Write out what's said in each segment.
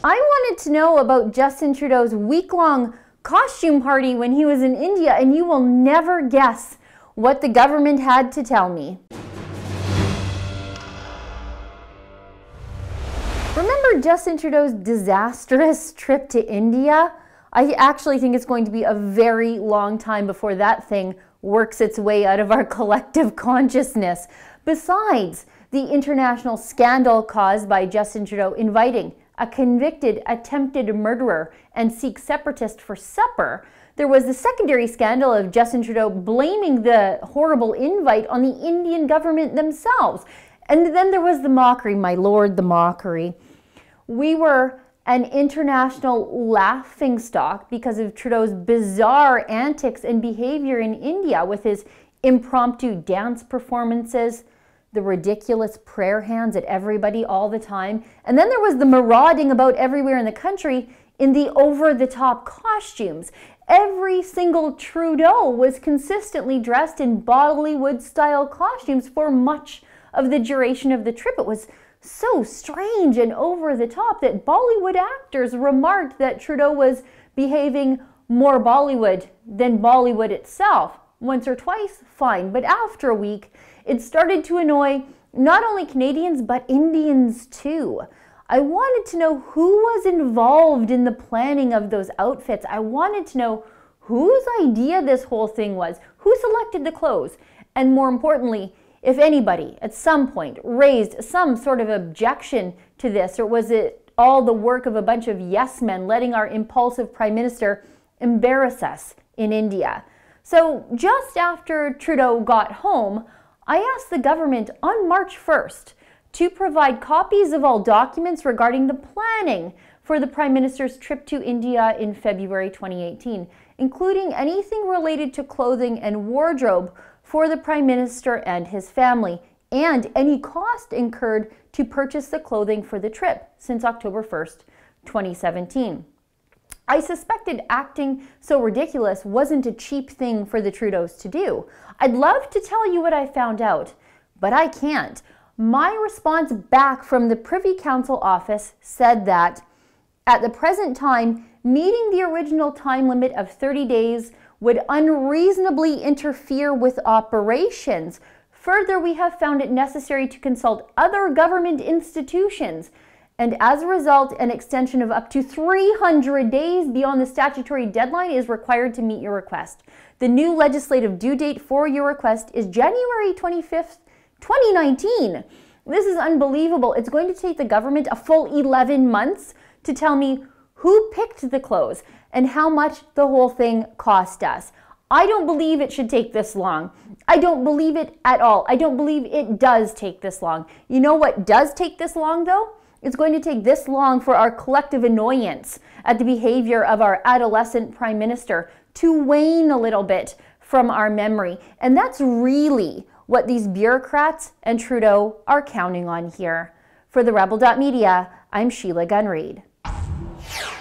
I wanted to know about Justin Trudeau's week-long costume party when he was in India, and you will never guess what the government had to tell me. Remember Justin Trudeau's disastrous trip to India? I actually think it's going to be a very long time before that thing works its way out of our collective consciousness. Besides the international scandal caused by Justin Trudeau inviting a convicted attempted murderer and Sikh separatist for supper, there was the secondary scandal of Justin Trudeau blaming the horrible invite on the Indian government themselves. And then there was the mockery, my lord, the mockery. We were an international laughingstock because of Trudeau's bizarre antics and behavior in India, with his impromptu dance performances, the ridiculous prayer hands at everybody all the time. And then there was the marauding about everywhere in the country in the over-the-top costumes. Every single Trudeau was consistently dressed in Bollywood-style costumes for much of the duration of the trip. It was so strange and over-the-top that Bollywood actors remarked that Trudeau was behaving more Bollywood than Bollywood itself. Once or twice, fine, but after a week, it started to annoy not only Canadians, but Indians too. I wanted to know who was involved in the planning of those outfits. I wanted to know whose idea this whole thing was, who selected the clothes, and more importantly, if anybody at some point raised some sort of objection to this, or was it all the work of a bunch of yes men letting our impulsive Prime Minister embarrass us in India? So just after Trudeau got home, I asked the government on March 1st to provide copies of all documents regarding the planning for the Prime Minister's trip to India in February 2018, including anything related to clothing and wardrobe for the Prime Minister and his family, and any cost incurred to purchase the clothing for the trip since October 1st, 2017. I suspected acting so ridiculous wasn't a cheap thing for the Trudeaus to do. I'd love to tell you what I found out, but I can't. My response back from the Privy Council office said that, at the present time, meeting the original time limit of 30 days would unreasonably interfere with operations. Further, we have found it necessary to consult other government institutions, and as a result, an extension of up to 300 days beyond the statutory deadline is required to meet your request. The new legislative due date for your request is January 25th, 2019. This is unbelievable. It's going to take the government a full 11 months to tell me who picked the clothes and how much the whole thing cost us. I don't believe it should take this long. I don't believe it at all. I don't believe it does take this long. You know what does take this long though? It's going to take this long for our collective annoyance at the behavior of our adolescent Prime Minister to wane a little bit from our memory. And that's really what these bureaucrats and Trudeau are counting on here. For the Rebel.media, I'm Sheila Gunn Reid.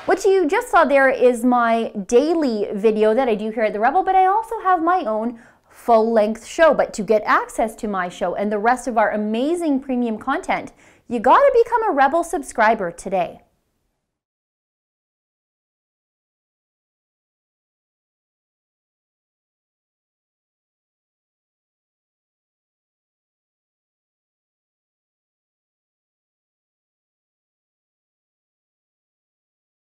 What you just saw there is my daily video that I do here at The Rebel, but I also have my own full-length show. But to get access to my show and the rest of our amazing premium content, you gotta become a Rebel subscriber today.